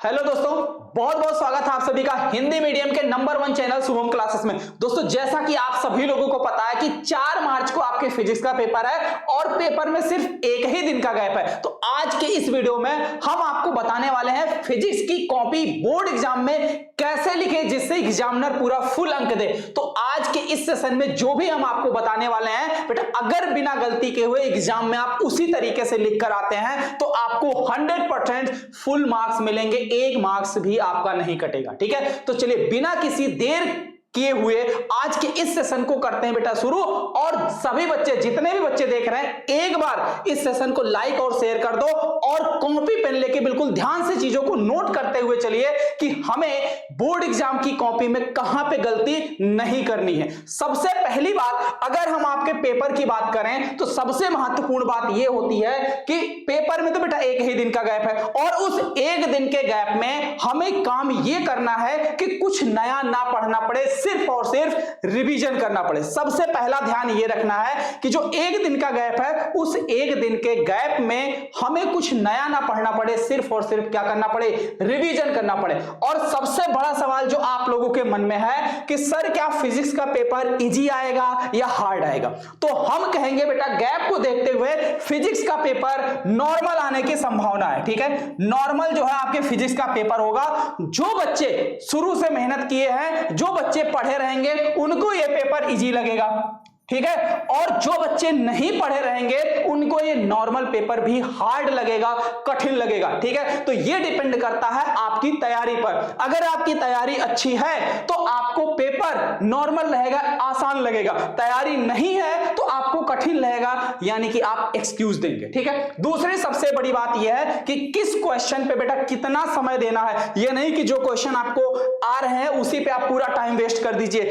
Hello दोस्तों, बहुत बहुत स्वागत है आप सभी का हिंदी मीडियम के नंबर 1 चैनल शुभम क्लासेस में। दोस्तों, जैसा कि आप सभी लोगों को पता है कि 4 मार्च को आपके फिजिक्स का पेपर है और पेपर में सिर्फ एक ही दिन का गैप है। तो आज के इस वीडियो में हम आपको बताने वाले हैं फिजिक्स की कॉपी बोर्ड एग्जाम में कैसे लिखे जिससे एग्जामिनर पूरा फुल अंक दे। तो आज के इस सेशन में जो भी हम आपको बताने वाले हैं बेटा, अगर बिना गलती के हुए एग्जाम में आप उसी तरीके से लिख कर आते हैं तो आपको 100% फुल मार्क्स मिलेंगे, 1 मार्क्स भी आपका नहीं कटेगा। ठीक है, तो चलिए बिना किसी देर किए हुए आज के इस सेशन को करते हैं बेटा शुरू। और सभी बच्चे, जितने भी बच्चे देख रहे हैं, एक बार इस सेशन को लाइक और शेयर कर दो और कॉपी पेन लेके बिल्कुल ध्यान से चीजों को नोट करते हुए चलिए कि हमें बोर्ड एग्जाम की कॉपी में कहां पे गलती नहीं करनी है। सबसे पहली बात, अगर हम आपके पेपर की बात करें तो सबसे महत्वपूर्ण बात यह होती है कि पेपर में तो बेटा एक ही दिन का गैप है और उस एक दिन के गैप में हमें काम यह करना है कि कुछ नया ना पढ़ना पड़े, सिर्फ और सिर्फ रिवीजन करना पड़े। सबसे पहला ध्यान यह रखना है कि जो एक दिन का गैप है उस एक दिन के गैप में हमें कुछ नया ना पढ़ना पड़े, सिर्फ और सिर्फ क्या करना पड़े, रिवीजन करना पड़े। और सबसे बड़ा सवाल जो आप लोगों के मन में है कि सर क्या फिजिक्स का पेपर इजी आएगा या हार्ड आएगा, तो हम कहेंगे बेटा गैप को देखते हुए फिजिक्स का पेपर नॉर्मल आने की संभावना है। ठीक है, नॉर्मल जो है आपके फिजिक्स का पेपर होगा। जो बच्चे शुरू से मेहनत किए हैं, जो बच्चे पढ़े रहेंगे, उनको यह पेपर इजी लगेगा। ठीक है, और जो बच्चे नहीं पढ़े रहेंगे उनको ये नॉर्मल पेपर भी हार्ड लगेगा, कठिन लगेगा। ठीक है, तो ये डिपेंड करता है आपकी तैयारी पर। अगर आपकी तैयारी अच्छी है तो आपको पेपर नॉर्मल रहेगा, आसान लगेगा। तैयारी नहीं है तो आपको कठिन लगेगा, यानी कि आप एक्सक्यूज देंगे। ठीक है, दूसरी सबसे बड़ी बात यह है कि किस क्वेश्चन पे बेटा कितना समय देना है। यह नहीं कि जो क्वेश्चन आपको आ रहे हैं उसी पे आप पूरा टाइम वेस्ट कर दीजिए,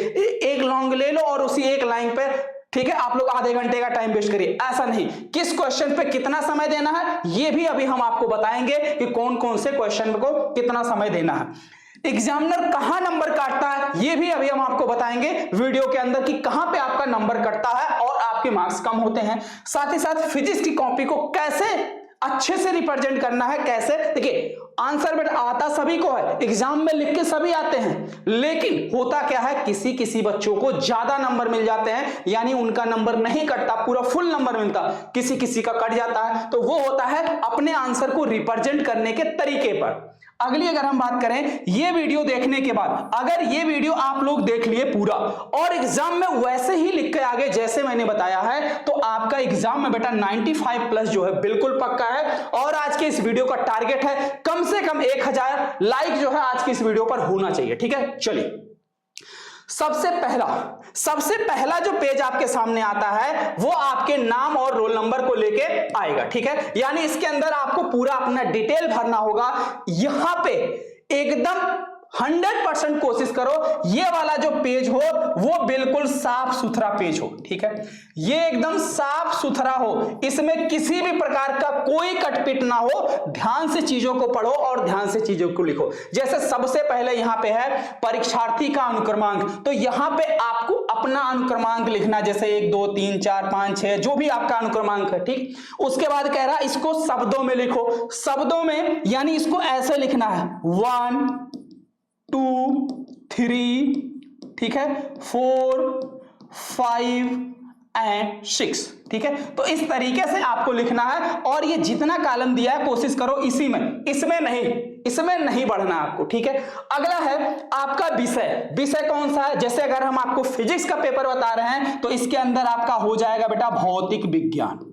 एक लॉन्ग ले लो और उसी एक लाइन पे ठीक है आप लोग आधे घंटे का टाइम वेस्ट करिए, ऐसा नहीं। किस क्वेश्चन पे कितना समय देना है ये भी अभी हम आपको बताएंगे कि कौन कौन से क्वेश्चन को कितना समय देना है। एग्जामिनर कहां नंबर काटता है ये भी अभी हम आपको बताएंगे वीडियो के अंदर कि कहां पे आपका नंबर कटता है और आपके मार्क्स कम होते हैं। साथ ही साथ फिजिक्स की कॉपी को कैसे अच्छे से रिप्रेजेंट करना है, कैसे, देखिए आंसर बेटा आता सभी को है, एग्जाम में लिख के सभी आते हैं, लेकिन होता क्या है किसी किसी बच्चों को ज्यादा नंबर मिल जाते हैं, यानी उनका नंबर नहीं कटता, पूरा फुल नंबर मिलता, किसी किसी का कट जाता है। तो वो होता है अपने आंसर को रिप्रेजेंट करने के तरीके पर। अगली अगर हम बात करें, ये वीडियो देखने के बाद अगर ये वीडियो आप लोग देख लिए पूरा और एग्जाम में वैसे ही लिख के आगे जैसे मैंने बताया है तो आपका एग्जाम में बेटा 95+ जो है बिल्कुल पक्का है। और आज के इस वीडियो का टारगेट है कम से कम 1000 लाइक जो है आज की इस वीडियो पर होना चाहिए। ठीक है, चलिए सबसे पहला जो पेज आपके सामने आता है वो आपके नाम और रोल नंबर को लेके आएगा। ठीक है, यानी इसके अंदर आपको पूरा अपना डिटेल भरना होगा। यहां पे एकदम 100% कोशिश करो ये वाला जो पेज हो वो बिल्कुल साफ सुथरा पेज हो। ठीक है, ये एकदम साफ सुथरा हो, इसमें किसी भी प्रकार का कोई कटपिट ना हो। ध्यान से चीजों को पढ़ो और ध्यान से चीजों को लिखो। जैसे सबसे पहले यहां पे है परीक्षार्थी का अनुक्रमांक, तो यहां पे आपको अपना अनुक्रमांक लिखना, जैसे 1 2 3 4 5 6 जो भी आपका अनुक्रमांक है। ठीक, उसके बाद कह रहा है इसको शब्दों में लिखो, शब्दों में यानी इसको ऐसे लिखना है 1 2 3, ठीक है, 4 5 एंड 6। ठीक है, तो इस तरीके से आपको लिखना है और ये जितना कॉलम दिया है कोशिश करो इसी में, इसमें नहीं बढ़ना आपको। ठीक है, अगला है आपका विषय कौन सा है। जैसे अगर हम आपको फिजिक्स का पेपर बता रहे हैं तो इसके अंदर आपका हो जाएगा बेटा भौतिक विज्ञान।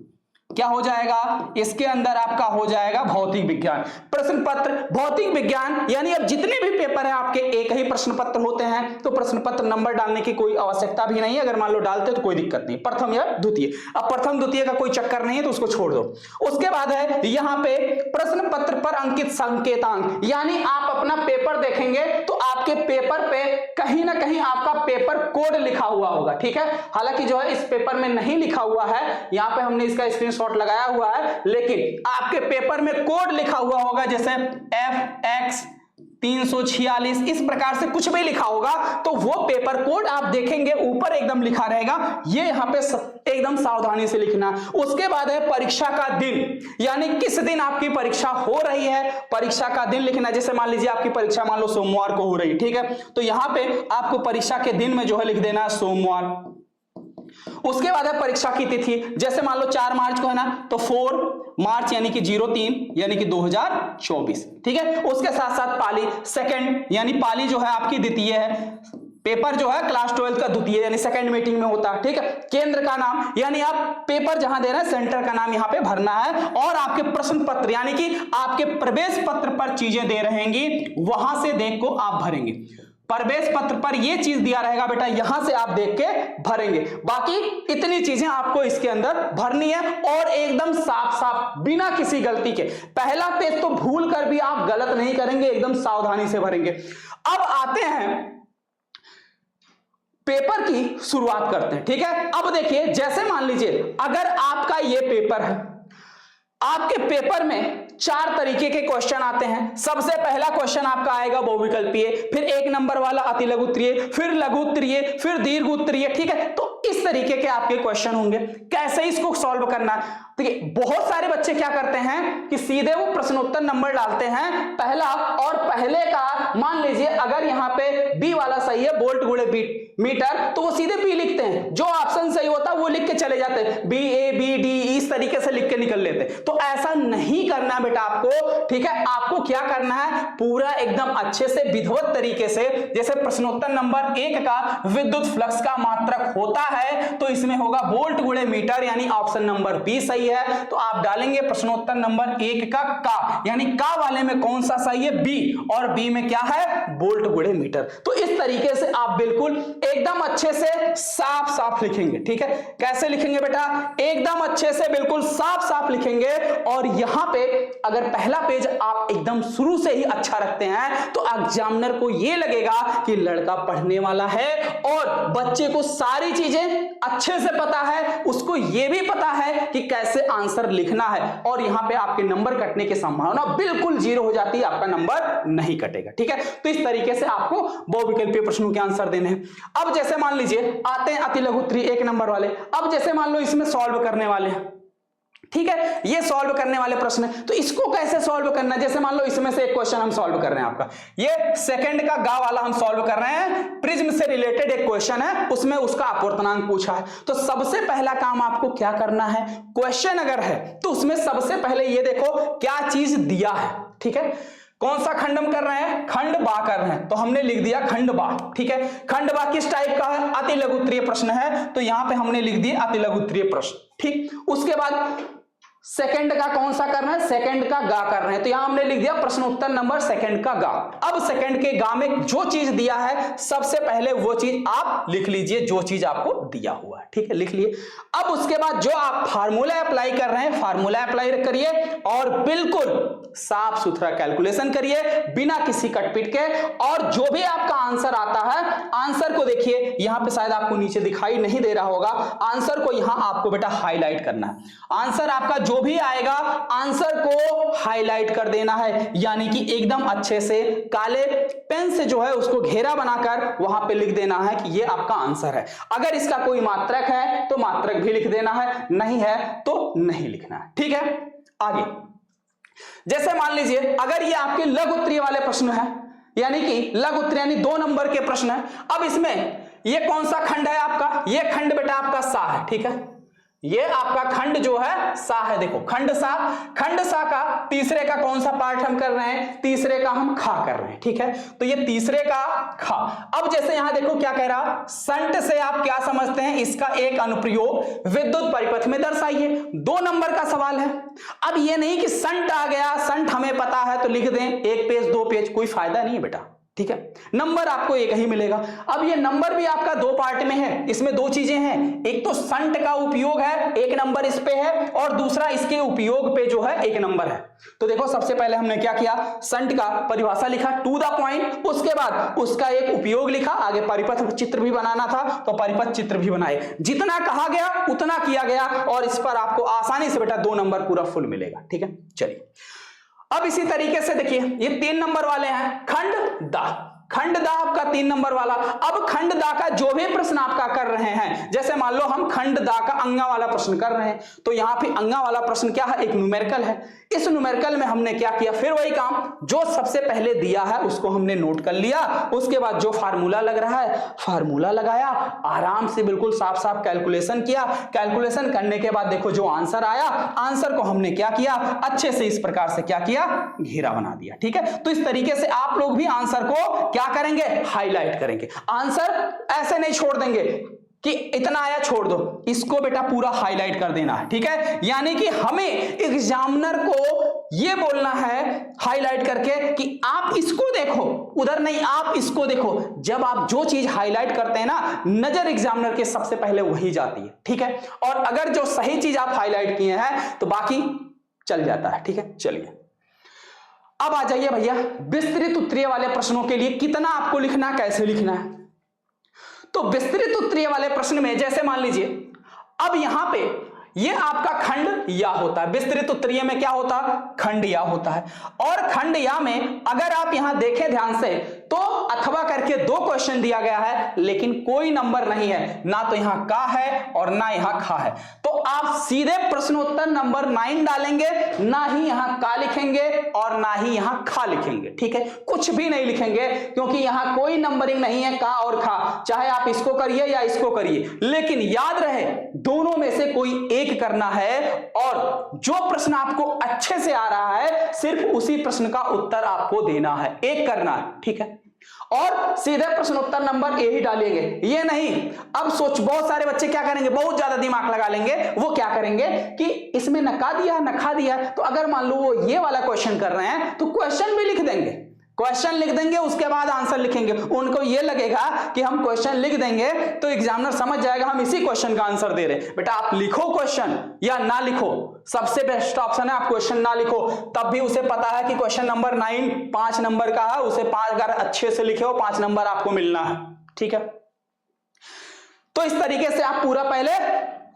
क्या हो जाएगा, इसके अंदर आपका हो जाएगा भौतिक विज्ञान। प्रश्न पत्र भौतिक विज्ञान, यानी अब जितने भी पेपर है आपके एक ही प्रश्न पत्र होते हैं, तो प्रश्न पत्र नंबर डालने की कोई आवश्यकता भी नहीं है। अगर मान लो डालते तो कोई दिक्कत नहीं, प्रथम या द्वितीय। अब प्रथम द्वितीय का कोई चक्कर नहीं है तो उसको छोड़ दो। उसके बाद है यहाँ पे प्रश्न पत्र पर अंकित संकेतांक, यानी आप अपना पेपर देखेंगे तो आपके पेपर पे कहीं ना कहीं आपका पेपर कोड लिखा हुआ होगा। ठीक है, हालांकि जो है इस पेपर में नहीं लिखा हुआ है, यहाँ पे हमने इसका स्क्रीनशॉट लगाया हुआ है, लेकिन आपके पेपर में कोड लिखा हुआ होगा, जैसे FX 346 इस प्रकार से कुछ भी लिखा होगा तो वो पेपर कोड आप देखेंगे ऊपर एकदम लिखा रहेगा, ये यहां पे एकदम सावधानी से लिखना। उसके बाद है परीक्षा का दिन, यानी किस दिन आपकी परीक्षा हो रही है, परीक्षा का दिन लिखना। जैसे मान लीजिए आपकी परीक्षा मान लो सोमवार को हो रही, ठीक है, तो यहां पे आपको परीक्षा के दिन में जो है लिख देना है सोमवार। उसके बाद है परीक्षा की तिथि, जैसे मान लो 4 मार्च को है ना, तो 4 मार्च यानी कि 03 यानी कि 2024, ठीक है। उसके साथ साथ पाली सेकंड, यानी पाली जो है आपकी द्वितीय है, पेपर जो है क्लास 12 का द्वितीय यानी सेकंड मीटिंग में होता है, ठीक है। केंद्र का नाम, यानी आप पेपर जहां दे रहे हैं सेंटर का नाम यहां पे भरना है, और आपके प्रश्न पत्र यानी कि आपके प्रवेश पत्र पर चीजें दे रहेंगी, वहां से देख को आप भरेंगे। प्रवेश पत्र पर ये चीज दिया रहेगा बेटा, यहां से आप देख के भरेंगे। बाकी इतनी चीजें आपको इसके अंदर भरनी है और एकदम साफ साफ बिना किसी गलती के। पहला पेज तो भूल कर भी आप गलत नहीं करेंगे, एकदम सावधानी से भरेंगे। अब आते हैं पेपर की शुरुआत करते हैं, ठीक है। अब देखिए, जैसे मान लीजिए अगर आपका ये पेपर है, आपके पेपर में 4 तरीके के क्वेश्चन आते हैं। सबसे पहला क्वेश्चन आपका आएगा बहुविकल्पीय, फिर 1 नंबर वाला अति लघु उत्तरीय, फिर लघु उत्तरीय, फिर दीर्घ उत्तरीय, ठीक है। तो इस तरीके के आपके क्वेश्चन होंगे। कैसे इसको सॉल्व करना है, देखिए बहुत सारे बच्चे क्या करते हैं कि सीधे वो प्रश्नोत्तर नंबर डालते हैं पहला, और पहले का मान लीजिए अगर यहां पे बी वाला सही है, वोल्ट गुणे मीटर, तो वो सीधे बी लिखते हैं, जो ऑप्शन सही होता है वो लिख के चले जाते हैं, बी ए बी डी इस तरीके से लिख के निकल लेते हैं। तो ऐसा नहीं करना बेटा आपको, ठीक है। आपको क्या करना है, पूरा एकदम अच्छे से विधिवत तरीके से, जैसे प्रश्नोत्तर नंबर 1 का विद्युत फ्लक्स का मात्रक होता है, तो इसमें होगा वोल्ट गुणे मीटर, यानी ऑप्शन नंबर बी सही है। तो आप डालेंगे प्रश्नोत्तर नंबर 1 का यानी का वाले में कौन सा सही है, बी, और बी में क्या है, वोल्ट गुणे मीटर। तो इस तरीके से आप बिल्कुल एकदम अच्छे से साफ साफ लिखेंगे, ठीक है। कैसे लिखेंगे बेटा, एकदम अच्छे से बिल्कुल साफ साफ लिखेंगे। और यहां पे अगर पहला पेज आप एकदम शुरू से ही अच्छा रखते हैं तो एग्जामिनर को यह लगेगा कि लड़का पढ़ने वाला है और बच्चे को सारी चीजें अच्छे से पता है, उसको यह भी पता है कि कैसे आंसर लिखना है, और यहां पे आपके नंबर कटने की संभावना बिल्कुल 0 हो जाती है, आपका नंबर नहीं कटेगा, ठीक है। तो इस तरीके से आपको बहुविकल्पीय प्रश्नों के आंसर देने हैं। अब जैसे मान लीजिए आते हैं अति लघु उत्तरीय 1 नंबर वाले। अब जैसे मान लो इसमें सॉल्व करने वाले हैं, ठीक है, ये सॉल्व करने वाले प्रश्न है, तो इसको कैसे सॉल्व करना है। जैसे मान लो इसमें से एक क्वेश्चन हम सॉल्व कर रहे हैं, आपका ये सेकंड का गा वाला हम सॉल्व कर रहे हैं, प्रिज्म से रिलेटेड एक क्वेश्चन है, उसमें उसका अपूर्णांक पूछा है। तो सबसे पहला काम आपको क्या करना है, क्वेश्चन अगर है तो उसमें सबसे पहले ये देखो क्या चीज दिया है, ठीक है। कौन सा खंड हम कर रहे हैं, खंड बा कर रहे हैं, तो हमने लिख दिया खंड बा, ठीक है। खंड बा किस टाइप का है, अति लघु उत्तरीय प्रश्न है, तो यहां पे हमने लिख दिया अति लघु उत्तरीय प्रश्न, ठीक। उसके बाद सेकंड का कौन सा करना है, सेकंड का गा कर रहे हैं, तो यहां हमने लिख दिया प्रश्नोत्तर नंबर सेकंड का गा। अब सेकंड के गा में जो चीज दिया है सबसे पहले वो चीज आप लिख लीजिए, जो चीज आपको दिया हुआ है, ठीक है, लिख लिए। अब उसके बाद जो आप फार्मूला अप्लाई कर रहे हैं, फार्मूला अप्लाई करिए और बिल्कुल साफ सुथरा कैलकुलेशन करिए बिना किसी कटपीट के। और जो भी आपका आंसर आता है, आंसर को देखिए, यहां पे शायद आपको नीचे दिखाई नहीं दे रहा होगा, आंसर को यहां आपको बेटा हाईलाइट करना है। आंसर आपका जो भी आएगा आंसर को हाईलाइट कर देना है, यानी कि एकदम अच्छे से काले पेन से जो है उसको घेरा बनाकर वहां पे लिख देना है कि ये आपका आंसर है। अगर इसका कोई मात्रक है तो मात्रक भी लिख देना है, नहीं है तो नहीं लिखना है, ठीक है। आगे जैसे मान लीजिए अगर ये आपके लघु उत्तरीय वाले प्रश्न है, यानी कि लघु उत्तरीय यानी 2 नंबर के प्रश्न है। अब इसमें ये कौन सा खंड है आपका, ये खंड बेटा आपका सा है, ठीक है। ये आपका खंड जो है सा है, देखो खंड सा, खंड सा का तीसरे का कौन सा पार्ट हम कर रहे हैं, तीसरे का हम खा कर रहे हैं, ठीक है। तो ये तीसरे का खा। अब जैसे यहां देखो क्या कह रहा, संट से आप क्या समझते हैं, इसका एक अनुप्रयोग विद्युत परिपथ में दर्शाइए। 2 नंबर का सवाल है। अब ये नहीं कि संट आ गया, संट हमें पता है तो लिख दें 1 पेज 2 पेज, कोई फायदा नहीं है बेटा, ठीक है। नंबर आपको एक ही मिलेगा। अब ये नंबर भी आपका 2 पार्ट में है, इसमें 2 चीजें हैं, एक तो संट का उपयोग है, 1 नंबर इस पे है, और दूसरा इसके उपयोग पे जो है 1 नंबर है। तो देखो सबसे पहले हमने क्या किया, संट का परिभाषा लिखा टू द पॉइंट, उसके बाद उसका एक उपयोग लिखा, आगे परिपथ चित्र भी बनाना था तो परिपथ चित्र भी बनाए। जितना कहा गया उतना किया गया और इस पर आपको आसानी से बेटा 2 नंबर पूरा फुल मिलेगा, ठीक है। चलिए अब इसी तरीके से देखिए ये 3 नंबर वाले हैं, खंड दा, खंड दा आपका 3 नंबर वाला। अब खंड दा का जो भी प्रश्न आपका कर रहे हैं, जैसे मान लो हम खंड दा का अंगा वाला प्रश्न कर रहे हैं, तो यहां पे अंगा वाला प्रश्न क्या है, एक न्यूमेरिकल है। इस न्यूमेरिकल में हमने क्या किया, फिर वही काम, जो सबसे पहले दिया है उसको हमने नोट कर लिया, उसके बाद जो फार्मूला लग रहा है फार्मूला लगाया, आराम से बिल्कुल साफ साफ कैलकुलेशन किया। कैलकुलेशन करने के बाद देखो जो आंसर आया, आंसर को हमने क्या किया, अच्छे से इस प्रकार से क्या किया, घेरा बना दिया। ठीक है, तो इस तरीके से आप लोग भी आंसर को क्या करेंगे, हाईलाइट करेंगे। आंसर ऐसे नहीं छोड़ देंगे कि इतना आया छोड़ दो, इसको बेटा पूरा हाईलाइट कर देना है। ठीक है, यानी कि हमें एग्जामिनर को यह बोलना है हाईलाइट करके कि आप इसको देखो, उधर नहीं, आप इसको देखो। जब आप जो चीज हाईलाइट करते हैं ना, नजर एग्जामिनर के सबसे पहले वही जाती है। ठीक है, और अगर जो सही चीज आप हाईलाइट किए हैं तो बाकी चल जाता है। ठीक है, चलिए अब आ जाइए भैया विस्तृत उत्तरीय वाले प्रश्नों के लिए कितना आपको लिखना, कैसे लिखना है। तो विस्तृत उत्तरीय वाले प्रश्न में जैसे मान लीजिए अब यहां पे ये आपका खंड या होता है, विस्तृत उत्तरीय में क्या होता है, खंड या होता है। और खंड या में अगर आप यहां देखें ध्यान से तो अथवा करके 2 क्वेश्चन दिया गया है, लेकिन कोई नंबर नहीं है, ना तो यहां का है और ना यहां खा है। तो आप सीधे प्रश्नोत्तर नंबर 9 डालेंगे, ना ही यहां का लिखेंगे और ना ही यहां खा लिखेंगे। ठीक है, कुछ भी नहीं लिखेंगे, क्योंकि यहां कोई नंबरिंग नहीं है का और खा, चाहे आप इसको करिए या इसको करिए, लेकिन याद रहे दोनों में से कोई एक करना है, और जो प्रश्न आपको अच्छे से आ रहा है सिर्फ उसी प्रश्न का उत्तर आपको देना है, एक करना है। ठीक है, और सीधे प्रश्नोत्तर नंबर ए ही डालेंगे, ये नहीं। अब सोच, बहुत सारे बच्चे क्या करेंगे, बहुत ज्यादा दिमाग लगा लेंगे, वो क्या करेंगे कि इसमें नका दिया नखा दिया, तो अगर मान लो वो ये वाला क्वेश्चन कर रहे हैं तो क्वेश्चन भी लिख देंगे, क्वेश्चन लिख देंगे, उसके बाद आंसर लिखेंगे। उनको ये लगेगा कि हम क्वेश्चन लिख देंगे तो एग्जामिनर समझ जाएगा हम इसी क्वेश्चन का आंसर दे रहे हैं। बेटा आप लिखो क्वेश्चन या ना लिखो, सबसे बेस्ट ऑप्शन है आप क्वेश्चन ना लिखो, तब भी उसे पता है कि क्वेश्चन नंबर 9 5 नंबर का है, उसे 5 अगर अच्छे से लिखे हो 5 नंबर आपको मिलना है। ठीक है, तो इस तरीके से आप पूरा पहले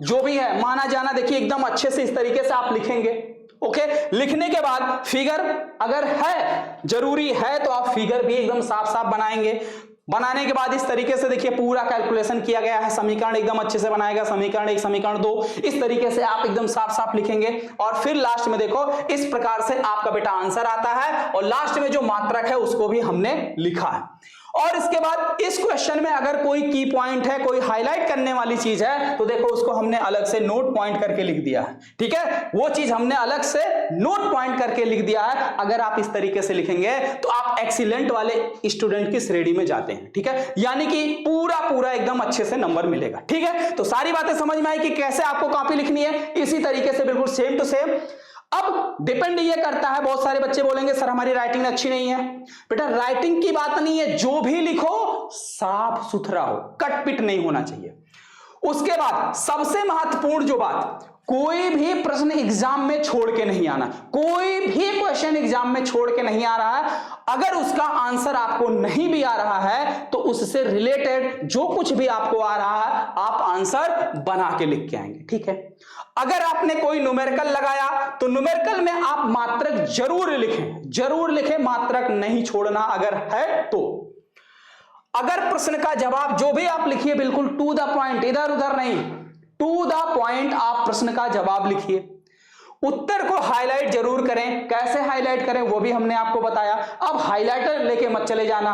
जो भी है माना जाना देखिए एकदम अच्छे से इस तरीके से आप लिखेंगे। ओके, लिखने के बाद फिगर अगर है, जरूरी है तो आप फिगर भी एकदम साफ साफ बनाएंगे। बनाने के बाद इस तरीके से देखिए पूरा कैलकुलेशन किया गया है, समीकरण एकदम अच्छे से बनाएगा, समीकरण 1 समीकरण 2 इस तरीके से आप एकदम साफ साफ लिखेंगे। और फिर लास्ट में देखो इस प्रकार से आपका बेटा आंसर आता है, और लास्ट में जो मात्रक है उसको भी हमने लिखा है। और इसके बाद इस क्वेश्चन में अगर कोई की पॉइंट है, कोई हाईलाइट करने वाली चीज है, तो देखो उसको हमने अलग से नोट पॉइंट करके लिख दिया है। ठीक है, वो चीज हमने अलग से नोट पॉइंट करके लिख दिया है। अगर आप इस तरीके से लिखेंगे तो आप एक्सीलेंट वाले स्टूडेंट की श्रेणी में जाते हैं। ठीक है, यानी कि पूरा पूरा एकदम अच्छे से नंबर मिलेगा। ठीक है, तो सारी बातें समझ में आई कि कैसे आपको कॉपी लिखनी है, इसी तरीके से बिल्कुल सेम टू सेम। अब डिपेंड ये करता है, बहुत सारे बच्चे बोलेंगे सर हमारी राइटिंग अच्छी नहीं है। बेटा राइटिंग की बात नहीं है, जो भी लिखो साफ सुथरा हो, कटपिट नहीं होना चाहिए। उसके बाद सबसे महत्वपूर्ण जो बात, कोई भी प्रश्न एग्जाम में छोड़ के नहीं आना, कोई भी क्वेश्चन एग्जाम में छोड़ के नहीं आ रहा है। अगर उसका आंसर आपको नहीं भी आ रहा है तो उससे रिलेटेड जो कुछ भी आपको आ रहा है आप आंसर बना के लिख के आएंगे। ठीक है, अगर आपने कोई न्यूमेरिकल लगाया तो न्यूमेरिकल में आप मात्रक जरूर लिखें, जरूर लिखें, मात्रक नहीं छोड़ना अगर है तो। अगर प्रश्न का जवाब जो भी आप लिखिए बिल्कुल टू द पॉइंट, इधर उधर नहीं, टू द पॉइंट आप प्रश्न का जवाब लिखिए। उत्तर को हाईलाइट जरूर करें, कैसे हाईलाइट करें वो भी हमने आपको बताया। अब हाईलाइटर लेके मत चले जाना,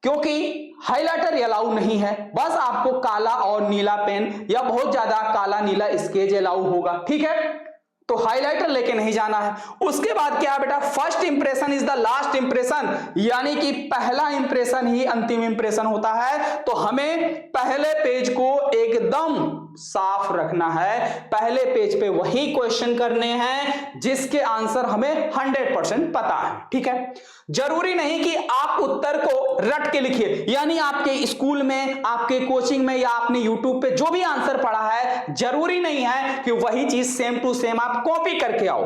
क्योंकि हाइलाइटर अलाउ नहीं है, बस आपको काला और नीला पेन या बहुत ज्यादा काला नीला स्केच अलाउ होगा। ठीक है, तो हाइलाइटर लेके नहीं जाना है। उसके बाद क्या बेटा, first impression is the last impression, यानी कि पहला इंप्रेशन ही अंतिम इंप्रेशन होता है। तो हमें पहले पेज को एकदम साफ रखना है, पहले पेज पे वही क्वेश्चन करने हैं जिसके आंसर हमें 100% पता है। ठीक है, जरूरी नहीं कि आप उत्तर को रट के लिखिए, यानी आपके स्कूल में, आपके कोचिंग में या आपने यूट्यूब पे जो भी आंसर पढ़ा है, जरूरी नहीं है कि वही चीज सेम टू सेम आप कॉपी करके आओ।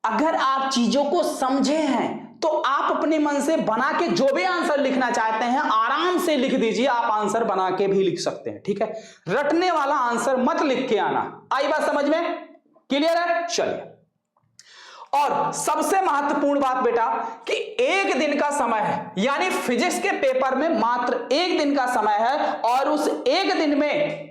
अगर आप चीजों को समझे हैं तो आप अपने मन से बना के जो भी आंसर लिखना चाहते हैं आराम से लिख दीजिए, आप आंसर बना के भी लिख सकते हैं। ठीक है, रटने वाला आंसर मत लिख के आना। आई बात समझ में? क्लियर है? चलिए, और सबसे महत्वपूर्ण बात बेटा कि एक दिन का समय है, यानी फिजिक्स के पेपर में मात्र एक दिन का समय है। और उस एक दिन में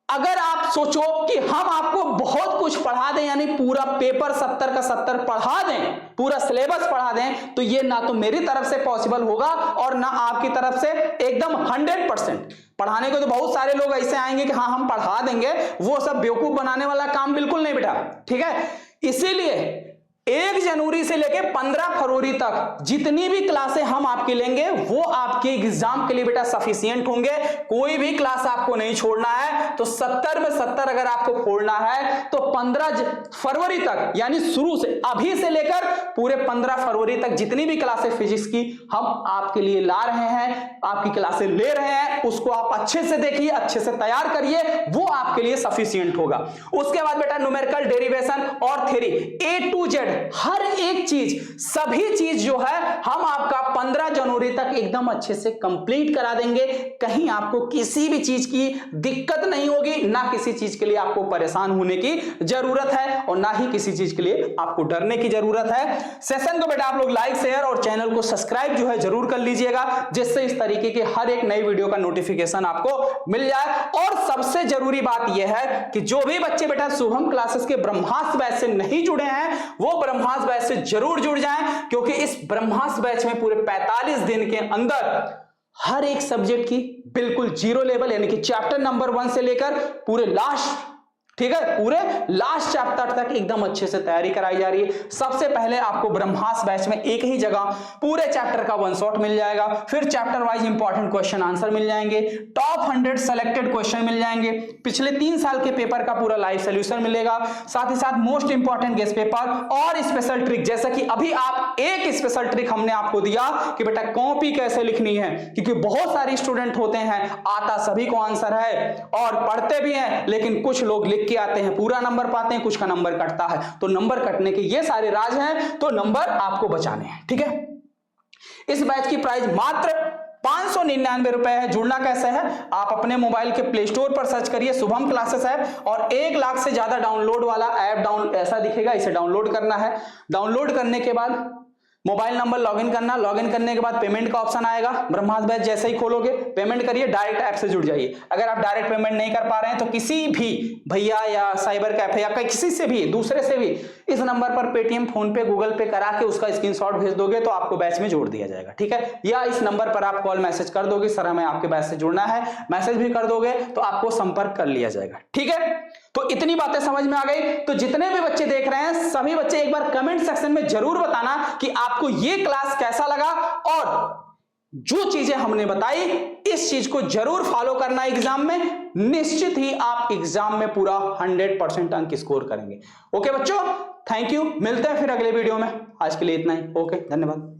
अगर आप सोचो कि हम आपको बहुत कुछ पढ़ा दें, यानी पूरा पेपर 70 का 70 पढ़ा दें, पूरा सिलेबस पढ़ा दें, तो ये ना तो मेरी तरफ से पॉसिबल होगा और ना आपकी तरफ से एकदम 100%। पढ़ाने को तो बहुत सारे लोग ऐसे आएंगे कि हाँ हम पढ़ा देंगे, वो सब बेवकूफ बनाने वाला काम बिल्कुल नहीं बेटा, ठीक है। इसीलिए 1 जनवरी से लेकर 15 फरवरी तक जितनी भी क्लासें हम आपकी लेंगे वो आपके एग्जाम के लिए बेटा सफिशिएंट होंगे। कोई भी क्लास आपको नहीं छोड़ना है। तो 70 में 70 अगर आपको फोड़ना है तो 15 फरवरी तक, यानी शुरू से अभी से लेकर पूरे 15 फरवरी तक जितनी भी क्लासें फिजिक्स की हम आपके लिए ला रहे हैं, आपकी क्लासें ले रहे हैं, उसको आप अच्छे से देखिए, अच्छे से तैयार करिए, वो आपके लिए सफिशिएंट होगा। उसके बाद बेटा न्यूमेरिकल डेरिवेशन और थ्योरी A to Z हर एक चीज, सभी चीज जो है हम आपका 15 जनवरी तक एकदम अच्छे से कंप्लीट करा देंगे। कहीं आपको किसी भी चीज की दिक्कत नहीं होगी, ना किसी चीज के लिए आपको परेशान होने की जरूरत है और ना ही किसी चीज के लिए आपको डरने की जरूरत है। सेशन को बेटा आप लोग लाइक शेयर और चैनल को सब्सक्राइब जो है जरूर कर लीजिएगा, जिससे इस तरीके के हर एक नई वीडियो का नोटिफिकेशन आपको मिल जाए। और सबसे जरूरी बात यह है कि जो भी बच्चे बेटा शुभम क्लासेस के ब्रह्मास्त्र बैच से नहीं जुड़े हैं वो ब्रह्मास्त्र बैच से जरूर जुड़ जाएं, क्योंकि इस ब्रह्मास्त्र बैच में पूरे 45 दिन के अंदर हर एक सब्जेक्ट की बिल्कुल जीरो लेवल, यानी कि चैप्टर नंबर 1 से लेकर पूरे लास्ट, ठीक है, पूरे लास्ट चैप्टर तक एकदम अच्छे से तैयारी कराई जा रही है। सबसे पहले आपको ब्रह्मास्त्र बैच में एक ही जगह पूरे चैप्टर का 1 शॉट मिल जाएगा, फिर chapter wise important question answer मिल जाएंगे, टॉप 100 सेलेक्टेड क्वेश्चन मिल जाएंगे, पिछले 3 साल के पेपर का पूरा लाइव सोल्यूशन मिलेगा, साथ ही साथ मोस्ट इंपॉर्टेंट गेस्ट पेपर और स्पेशल ट्रिक। जैसा कि अभी आप एक स्पेशल ट्रिक हमने आपको दिया कि बेटा कॉपी कैसे लिखनी है, क्योंकि बहुत सारे स्टूडेंट होते हैं आता सभी को आंसर है और पढ़ते भी हैं, लेकिन कुछ लोग लिख के आते हैं पूरा नंबर पाते हैं, कुछ का नंबर कटता है। तो नंबर कटने के ये सारे राज हैं, तो नंबर आपको बचाने हैं, ठीक है। इस बैच की प्राइस मात्र 599 रुपए है। जुड़ना कैसे है, आप अपने मोबाइल के प्ले स्टोर पर सर्च करिए शुभम क्लासेस ऐप और 1 लाख से ज्यादा डाउनलोड वाला ऐप ऐसा दिखेगा, इसे डाउनलोड करना है। डाउनलोड करने के बाद मोबाइल नंबर लॉगिन करना, लॉगिन करने के बाद पेमेंट का ऑप्शन आएगा, ब्रह्मास्त्र बैच जैसे ही खोलोगे पेमेंट करिए, डायरेक्ट ऐप से जुड़ जाइए। अगर आप डायरेक्ट पेमेंट नहीं कर पा रहे हैं तो किसी भी भैया या साइबर कैफे या किसी से भी दूसरे से भी इस नंबर पर पेटीएम, फोन पे, गूगल पे करा के उसका स्क्रीनशॉट भेज दोगे तो आपको बैच में जोड़ दिया जाएगा, ठीक है। या इस नंबर पर आप कॉल मैसेज कर दोगे सर हमें आपके बैच से जुड़ना है, मैसेज भी कर दोगे तो आपको संपर्क कर लिया जाएगा, ठीक है। तो इतनी बातें समझ में आ गई। तो जितने भी बच्चे देख रहे हैं सभी बच्चे एक बार कमेंट सेक्शन में जरूर बताना कि आपको ये क्लास कैसा लगा और जो चीजें हमने बताई इस चीज को जरूर फॉलो करना एग्जाम में, निश्चित ही आप एग्जाम में पूरा 100% अंक स्कोर करेंगे। ओके बच्चों, थैंक यू, मिलते हैं फिर अगले वीडियो में। आज के लिए इतना ही, ओके, धन्यवाद।